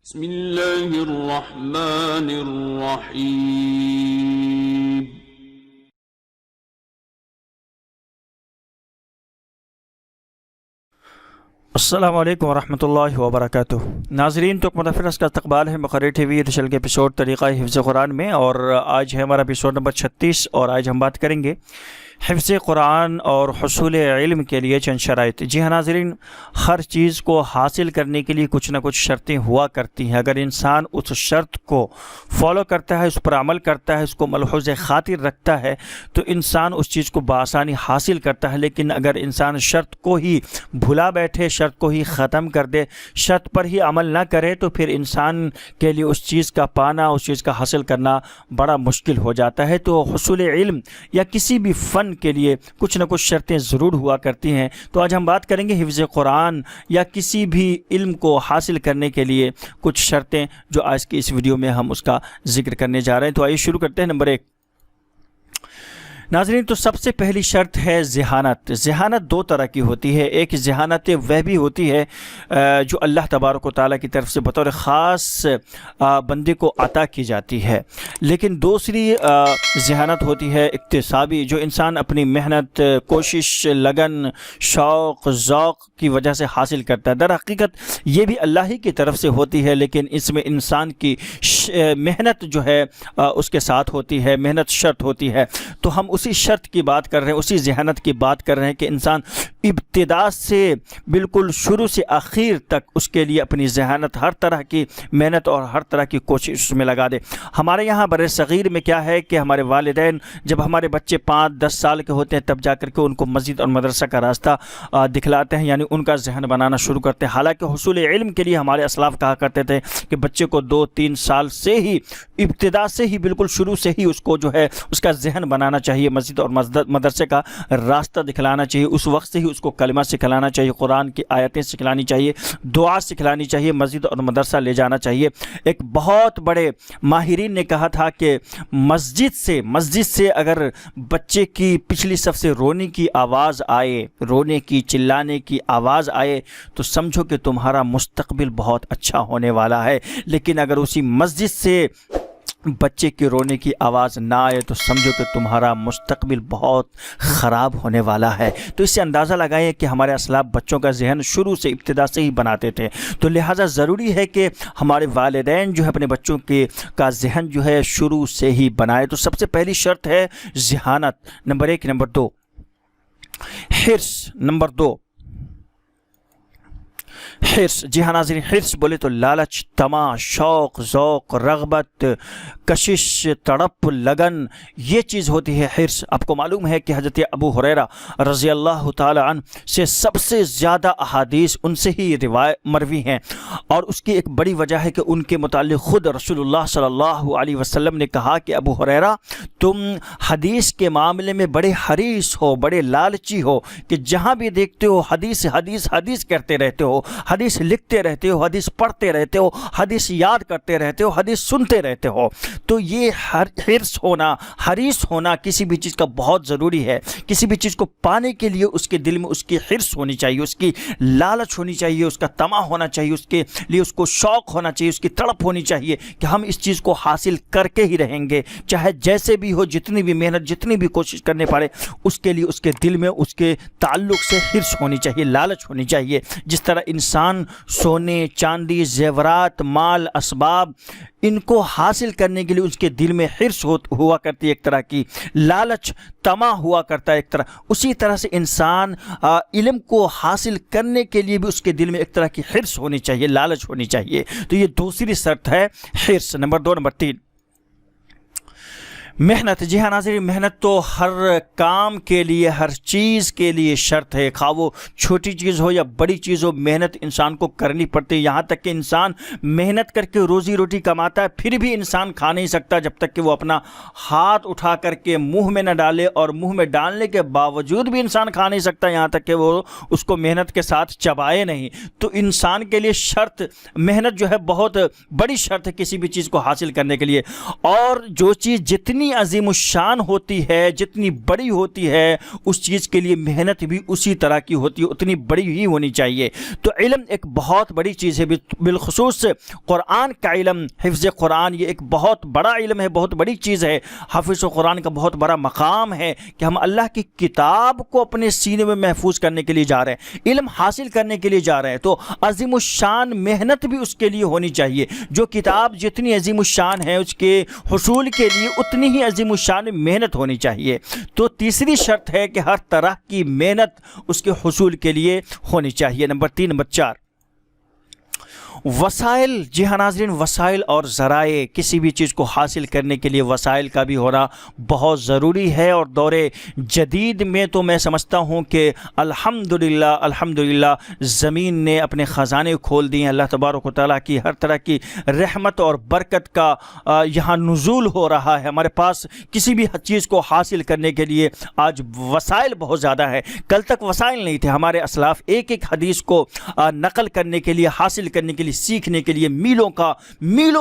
بسم اللہ الرحمن الرحیم۔ السلام علیکم ورحمۃ اللہ وبرکاتہ۔ ناظرین، تو متفرس کا استقبال ہے مقرر ٹی وی ریشل کے ایپیسوڈ طریقہ حفظ قرآن میں، اور آج ہے ہمارا ایپیسوڈ نمبر 36، اور آج ہم بات کریں گے حفظ قرآن اور حصول علم کے لیے چند شرائط۔ جی ہاں ناظرین، ہر چیز کو حاصل کرنے کے لیے کچھ نہ کچھ شرطیں ہوا کرتی ہیں۔ اگر انسان اس شرط کو فالو کرتا ہے، اس پر عمل کرتا ہے، اس کو ملحوظ خاطر رکھتا ہے، تو انسان اس چیز کو بآسانی حاصل کرتا ہے۔ لیکن اگر انسان شرط کو ہی بھلا بیٹھے، شرط کو ہی ختم کر دے، شرط پر ہی عمل نہ کرے، تو پھر انسان کے لیے اس چیز کا پانا، اس چیز کا حاصل کرنا بڑا مشکل ہو جاتا ہے۔ تو حصول علم یا کسی بھی فن کے لیے کچھ نہ کچھ شرطیں ضرور ہوا کرتی ہیں۔ تو آج ہم بات کریں گے حفظ قرآن یا کسی بھی علم کو حاصل کرنے کے لیے کچھ شرطیں، جو آج کی اس ویڈیو میں ہم اس کا ذکر کرنے جا رہے ہیں۔ تو آئیے شروع کرتے ہیں۔ نمبر 1 ناظرین، تو سب سے پہلی شرط ہے ذہانت۔ ذہانت دو طرح کی ہوتی ہے۔ ایک ذہانت وہبی ہوتی ہے جو اللہ تبارک و تعالیٰ کی طرف سے بطور خاص بندے کو عطا کی جاتی ہے، لیکن دوسری ذہانت ہوتی ہے اکتسابی، جو انسان اپنی محنت، کوشش، لگن، شوق، ذوق کی وجہ سے حاصل کرتا ہے۔ در حقیقت یہ بھی اللہ ہی کی طرف سے ہوتی ہے، لیکن اس میں انسان کی محنت جو ہے اس کے ساتھ ہوتی ہے، محنت شرط ہوتی ہے۔ تو ہم اسی شرط کی بات کر رہے ہیں، اسی ذہانت کی بات کر رہے ہیں کہ انسان ابتدا سے بالکل شروع سے آخر تک اس کے لیے اپنی ذہانت، ہر طرح کی محنت اور ہر طرح کی کوشش اس میں لگا دے۔ ہمارے یہاں بر صغیر میں کیا ہے کہ ہمارے والدین جب ہمارے بچے 5-10 سال کے ہوتے ہیں، تب جا کر کے ان کو مسجد اور مدرسہ کا راستہ دکھلاتے ہیں، یعنی ان کا ذہن بنانا شروع کرتے ہیں۔ حالانکہ حصول علم کے لیے ہمارے اسلاف کہا کرتے تھے کہ بچے کو 2-3 سال سے ہی، ابتدا سے ہی، بالکل شروع سے ہی اس کو جو ہے اس کا ذہن بنانا چاہیے، مسجد اور مدرسے کا راستہ دکھلانا چاہیے، اس وقت سے ہی اس کو کلمہ سکھلانا چاہیے، قرآن کی آیتیں سکھلانی چاہیے، دعا سکھلانی چاہیے، مسجد اور مدرسہ لے جانا چاہیے۔ ایک بہت بڑے ماہرین نے کہا تھا کہ مسجد سے اگر بچے کی پچھلی صف سے رونے کی آواز آئے، رونے کی، چلانے کی آواز آئے، تو سمجھو کہ تمہارا مستقبل بہت اچھا ہونے والا ہے۔ لیکن اگر اسی مسجد سے بچے کے رونے کی آواز نہ آئے، تو سمجھو کہ تمہارا مستقبل بہت خراب ہونے والا ہے۔ تو اس سے اندازہ لگائیں کہ ہمارے اسلاف بچوں کا ذہن شروع سے، ابتدا سے ہی بناتے تھے۔ تو لہٰذا ضروری ہے کہ ہمارے والدین جو ہے اپنے بچوں کا ذہن جو ہے شروع سے ہی بنائے۔ تو سب سے پہلی شرط ہے ذہانت، نمبر 1۔ نمبر 2 حرص۔ نمبر 2 حرص۔ جی ہاں ناظرین، حرص بولے تو لالچ، طمع، شوق، ذوق، رغبت، کشش، تڑپ، لگن، یہ چیز ہوتی ہے حرص۔ آپ کو معلوم ہے کہ حضرت ابو ہریرہ رضی اللہ تعالی عنہ سے سب سے زیادہ احادیث ان سے ہی مروی ہیں، اور اس کی ایک بڑی وجہ ہے کہ ان کے متعلق خود رسول اللہ صلی اللہ علیہ وسلم نے کہا کہ ابو ہریرہ، تم حدیث کے معاملے میں بڑے حریص ہو، بڑے لالچی ہو، کہ جہاں بھی دیکھتے ہو حدیث حدیث حدیث کرتے رہتے ہو، حدیث لکھتے رہتے ہو، حدیث پڑھتے رہتے ہو، حدیث یاد کرتے رہتے ہو، حدیث سنتے رہتے ہو۔ تو یہ حرص ہونا، حریص ہونا کسی بھی چیز کا بہت ضروری ہے۔ کسی بھی چیز کو پانے کے لیے اس کے دل میں اس کی حرص ہونی چاہیے، اس کی لالچ ہونی چاہیے، اس کا طمع ہونا چاہیے، اس کے لیے اس کو شوق ہونا چاہیے، اس کی تڑپ ہونی چاہیے کہ ہم اس چیز کو حاصل کر کے ہی رہیں گے، چاہے جیسے بھی ہو، جتنی بھی محنت، جتنی بھی کوشش کرنے پڑے، اس کے لیے اس کے دل میں اس کے تعلق سے حرص ہونی چاہیے، لالچ ہونی چاہیے۔ جس طرح انسان سونے، چاندی، زیورات، مال، اسباب، ان کو حاصل کرنے کے لیے اس کے دل میں حرص ہوا کرتی ہے، ایک طرح کی لالچ، طمع ہوا کرتا ہے ایک طرح، اسی طرح سے انسان علم کو حاصل کرنے کے لیے بھی اس کے دل میں ایک طرح کی حرص ہونی چاہیے، لالچ ہونی چاہیے۔ تو یہ دوسری شرط ہے حرص۔ نمبر 2۔ نمبر 3 محنت۔ جی ہاں ناظرین، محنت تو ہر کام کے لیے، ہر چیز کے لیے شرط ہے، خواہ وہ چھوٹی چیز ہو یا بڑی چیز ہو، محنت انسان کو کرنی پڑتی ہے۔ یہاں تک کہ انسان محنت کر کے روزی روٹی کماتا ہے، پھر بھی انسان کھا نہیں سکتا جب تک کہ وہ اپنا ہاتھ اٹھا کر کے منہ میں نہ ڈالے، اور منہ میں ڈالنے کے باوجود بھی انسان کھا نہیں سکتا یہاں تک کہ وہ اس کو محنت کے ساتھ چبائے نہیں۔ تو انسان کے لیے شرط، محنت جو ہے بہت بڑی شرط ہے کسی بھی چیز کو حاصل کرنے کے لیے، اور جو چیز جتنی جتنی عظیم الشان ہوتی ہے، جتنی بڑی ہوتی ہے، اس چیز کے لیے محنت بھی اسی طرح کی ہوتی ہے، اتنی بڑی ہی ہونی چاہیے۔ تو علم ایک بہت بڑی چیز ہے، بالخصوص قرآن کا علم، حفظ قرآن، یہ ایک بہت بڑا علم ہے، بہت بڑی چیز ہے۔ حافظ قرآن کا بہت بڑا مقام ہے کہ ہم اللہ کی کتاب کو اپنے سینے میں محفوظ کرنے کے لیے جا رہے ہیں، علم حاصل کرنے کے لیے جا رہے ہیں، تو عظیم الشان محنت بھی اس کے لیے ہونی چاہیے۔ جو کتاب جتنی عظیم الشان ہے، اس کے حصول کے لیے اتنی ہی عظیم الشان محنت ہونی چاہیے۔ تو تیسری شرط ہے کہ ہر طرح کی محنت اس کے حصول کے لیے ہونی چاہیے۔ نمبر 3، نمبر 4، وسائل۔ جی ہاں ناظرین، وسائل اور ذرائع، کسی بھی چیز کو حاصل کرنے کے لیے وسائل کا بھی ہونا بہت ضروری ہے، اور دور جدید میں تو میں سمجھتا ہوں کہ الحمدللہ زمین نے اپنے خزانے کھول دیے ہیں۔ اللہ تبارک و تعالیٰ کی ہر طرح کی رحمت اور برکت کا یہاں نزول ہو رہا ہے۔ ہمارے پاس کسی بھی چیز کو حاصل کرنے کے لیے آج وسائل بہت زیادہ ہے۔ کل تک وسائل نہیں تھے، ہمارے اسلاف ایک ایک حدیث کو نقل کرنے کے لیے، حاصل کرنے کے لیے، سیکھنے کے لیے میلوں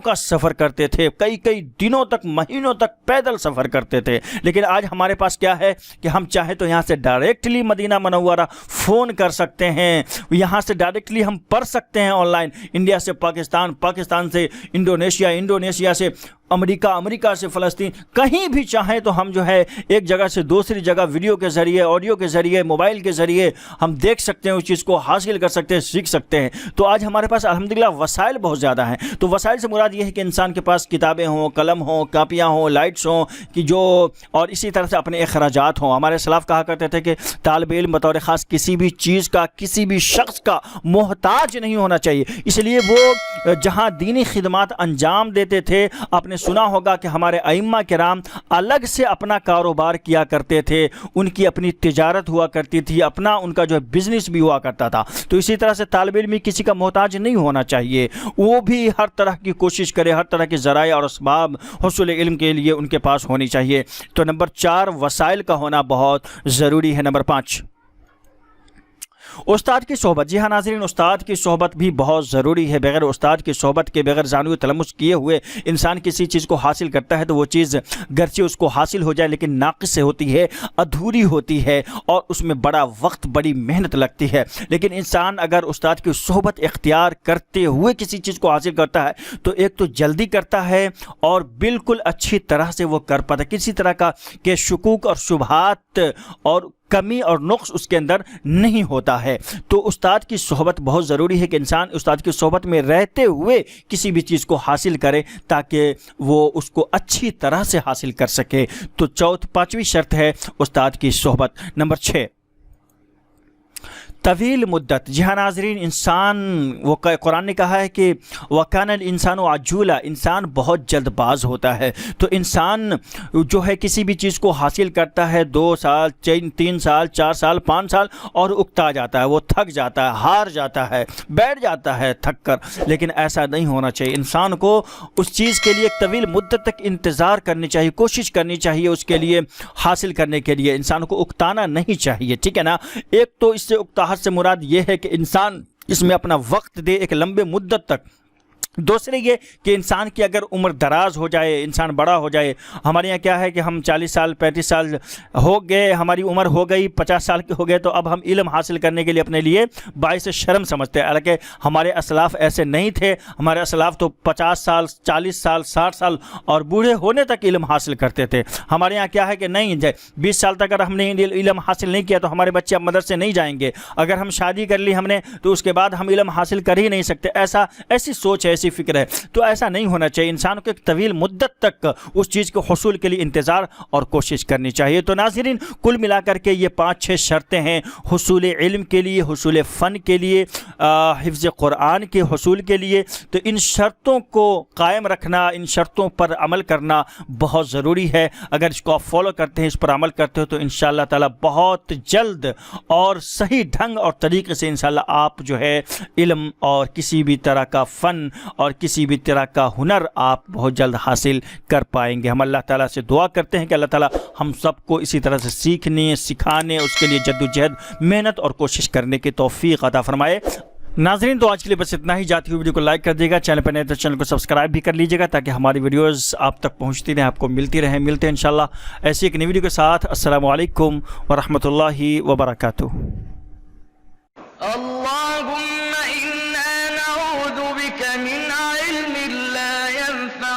کا سفر کرتے تھے، کئی دنوں تک، مہینوں تک پیدل سفر کرتے تھے۔ لیکن آج ہمارے پاس کیا ہے کہ ہم چاہیں تو یہاں سے ڈائریکٹلی مدینہ منورہ فون کر سکتے ہیں، یہاں سے ڈائریکٹلی ہم پڑھ سکتے ہیں آن لائن، انڈیا سے پاکستان، پاکستان سے انڈونیشیا، انڈونیشیا سے امریکہ، امریکہ سے فلسطین، کہیں بھی چاہیں تو ہم جو ہے ایک جگہ سے دوسری جگہ ویڈیو کے ذریعے، آڈیو کے ذریعے، موبائل کے ذریعے ہم دیکھ سکتے ہیں، اس چیز کو حاصل کر سکتے ہیں، سیکھ سکتے ہیں۔ تو آج ہمارے پاس الحمدللہ وسائل بہت زیادہ ہیں۔ تو وسائل سے مراد یہ ہے کہ انسان کے پاس کتابیں ہوں، قلم ہوں، کاپیاں ہوں، لائٹس ہوں، اور اسی طرح سے اپنے اخراجات ہوں۔ ہمارے سلاف کہا کرتے تھے کہ طالب علم بطور خاص کسی بھی چیز کا، کسی بھی شخص کا محتاج نہیں ہونا چاہیے۔ اس لیے وہ جہاں دینی خدمات انجام دیتے تھے، آپ نے سنا ہوگا کہ ہمارے ائمہ کرام الگ سے اپنا کاروبار کیا کرتے تھے، ان کی اپنی تجارت ہوا کرتی تھی، اپنا ان کا جو ہے بزنس بھی ہوا کرتا تھا۔ تو اسی طرح سے طالب علم کسی کا محتاج نہیں ہونا چاہیے، وہ بھی ہر طرح کی کوشش کرے، ہر طرح کے ذرائع اور اسباب حصول علم کے لیے ان کے پاس ہونی چاہیے۔ تو نمبر 4، وسائل کا ہونا بہت ضروری ہے۔ نمبر 5، استاد کی صحبت۔ جی ہاں ناظرین، استاد کی صحبت بھی بہت ضروری ہے۔ بغیر استاد کی صحبت کے، بغیر ذانوی تلمس کیے ہوئے انسان کسی چیز کو حاصل کرتا ہے تو وہ چیز گرچہ اس کو حاصل ہو جائے لیکن ناقص سے ہوتی ہے، ادھوری ہوتی ہے، اور اس میں بڑا وقت، بڑی محنت لگتی ہے۔ لیکن انسان اگر استاد کی صحبت اختیار کرتے ہوئے کسی چیز کو حاصل کرتا ہے تو ایک تو جلدی کرتا ہے اور بالکل اچھی طرح سے وہ کر پاتا ہے، کسی طرح کا کہ شکوک اور شبہات اور کمی اور نقص اس کے اندر نہیں ہوتا ہے۔ تو استاد کی صحبت بہت ضروری ہے کہ انسان استاد کی صحبت میں رہتے ہوئے کسی بھی چیز کو حاصل کرے تاکہ وہ اس کو اچھی طرح سے حاصل کر سکے۔ تو 5ویں شرط ہے استاد کی صحبت۔ نمبر 6، طویل مدت۔ جی ہاں ناظرین، انسان، وہ قرآن نے کہا ہے کہ وَكَانَ الْإِنسَانُ عَجُولًا، انسان بہت جلد باز ہوتا ہے۔ تو انسان جو ہے کسی بھی چیز کو حاصل کرتا ہے 2 سال، 3 سال، 4 سال، 5 سال، اور اکتا جاتا ہے، وہ تھک جاتا ہے، ہار جاتا ہے، بیٹھ جاتا ہے تھک کر۔ لیکن ایسا نہیں ہونا چاہیے، انسان کو اس چیز کے لیے ایک طویل مدت تک انتظار کرنی چاہیے، کوشش کرنی چاہیے، اس کے لیے حاصل کرنے کے لیے انسان کو اکتانا نہیں چاہیے، ٹھیک ہے نا۔ ایک تو اس سے اکتاہٹ سے مراد یہ ہے کہ انسان اس میں اپنا وقت دے ایک لمبے مدت تک۔ دوسرے یہ کہ انسان کی اگر عمر دراز ہو جائے، انسان بڑا ہو جائے، ہمارے یہاں کیا ہے کہ ہم 40 سال 35 سال ہو گئے، ہماری عمر ہو گئی 50 سال کے ہو گئے، تو اب ہم علم حاصل کرنے کے لیے اپنے لیے باعث شرم سمجھتے ہیں۔ حالانکہ ہمارے اسلاف ایسے نہیں تھے، ہمارے اسلاف تو 50 سال 40 سال 60 سال اور بوڑھے ہونے تک علم حاصل کرتے تھے۔ ہمارے یہاں کیا ہے کہ نہیں، 20 سال تک اگر ہم نے علم حاصل نہیں کیا تو ہمارے بچے اب مدرسے نہیں جائیں گے، اگر ہم شادی کر لی ہم نے تو اس کے بعد ہم علم حاصل کر ہی نہیں سکتے۔ ایسی سوچ ہے، ایسی فکر ہے۔ تو ایسا نہیں ہونا چاہیے، انسان کو ایک طویل مدت تک اس چیز کے حصول کے لیے انتظار اور کوشش کرنی چاہیے۔ تو ناظرین، کل ملا کر کے یہ 5-6 شرطیں ہیں حصول علم کے لیے، حصول فن کے لیے، حفظ قرآن کے حصول کے لیے۔ تو ان شرطوں کو قائم رکھنا، ان شرطوں پر عمل کرنا بہت ضروری ہے۔ اگر اس کو آپ فالو کرتے ہیں، اس پر عمل کرتے ہو، تو انشاءاللہ تعالی بہت جلد اور صحیح ڈھنگ اور طریقے سے انشاءاللہ آپ جو ہے علم اور کسی بھی طرح کا فن اور کسی بھی طرح کا ہنر آپ بہت جلد حاصل کر پائیں گے۔ ہم اللہ تعالیٰ سے دعا کرتے ہیں کہ اللہ تعالیٰ ہم سب کو اسی طرح سے سیکھنے، سکھانے، اس کے لیے جد و جہد، محنت اور کوشش کرنے کی توفیق عطا فرمائے۔ ناظرین تو آج کے لیے بس اتنا ہی. جاتی ہوئی ویڈیو کو لائک کر دیے گا, چینل پر نئے تو چینل کو سبسکرائب بھی کر لیجیے گا تاکہ ہماری ویڈیوز آپ تک پہنچتی رہیں, آپ کو ملتی رہیں. ملتے ہیں انشاءاللہ ایسی ایک نئی ویڈیو کے ساتھ. السلام علیکم ورحمۃ اللہ وبرکاتہ. اللهم إنا نعوذ بك من علم لا ينفع